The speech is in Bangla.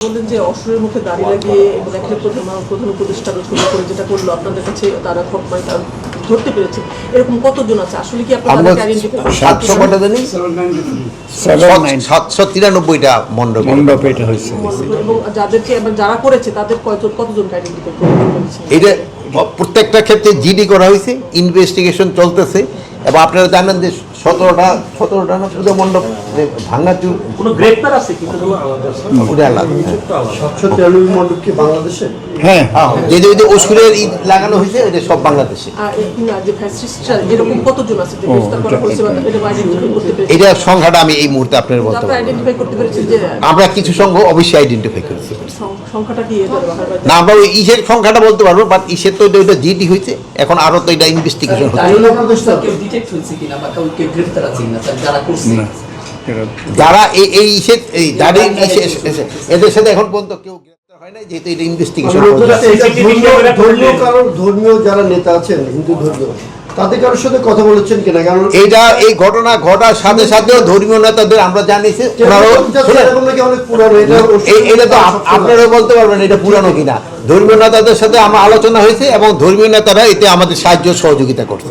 বললেন যে অসুরের মুখে দাঁড়িয়ে লাগিয়ে এবং একটা প্রধান উপদেষ্টার ছবি করে যেটা করলো আপনাদের কাছে তারা ধরতে পেরেছে, এরকম কতজন আছে আসলে কি আপনারা 793টা মণ্ডপ এটা হয়েছে এবং যাদেরকে যারা করেছে তাদের কতজনকে আইডেন্টিফাই করেছে? এটা প্রত্যেকটা ক্ষেত্রে জিডি করা হয়েছে, ইনভেস্টিগেশন চলতেছে এবং আপনারা জানেন যে 17টা না পুজো মণ্ডপ ভাঙাচুর কোনো গ্রেপ্তার আছে কি? ওটা আলাদা। 793 মণ্ডপ কি বাংলাদেশে? হ্যাঁ, যে অসুরের ঈদ লাগানো হয়েছে এটা সব বাংলাদেশে। যে ফ্যাসিস্টরা এরকম কতজন আছে যে গ্রেফতার করা হয়েছে বা এটা আইডেন্টিফাই করতে পেরেছে? এটা সংখ্যাটা আমি এই মুহূর্তে আপনার বলতে পারবো। আইডেন্টিফাই করতে পেরেছে যে আমরা কিছু সংখ্যা অবশ্যই আইডেন্টিফাই করেছি। সংখ্যাটা কি না, আমরা ওই ইসের সংখ্যাটা বলতে পারবো, বাট ইসের তো এটা জিডি হয়েছে, এখন আরো তো এটা ইনভেস্টিগেশন হচ্ছে। যারা এই ইসের এই দাড়ি এদের সাথে এখন পর্যন্ত কেউ গ্রেফতার হয় নাই, যেহেতু এটা ইনভেস্টিগেশন ধর্মীয় যারা নেতা আছেন হিন্দু ধর্মীয় তাদের কারোর সাথে কথা বলেছেন কিনা? কারণ এইটা এই ঘটনা ঘটার সাথে সাথে ধর্মীয় নেতাদের আমরা জানিয়েছি, এটা তো আপনারাও বলতে পারবেন এটা পুরানো কিনা। ধর্মীয় নেতাদের সাথে আমার আলোচনা হয়েছে এবং ধর্মীয় নেতারা এতে আমাদের সাহায্য সহযোগিতা করছে।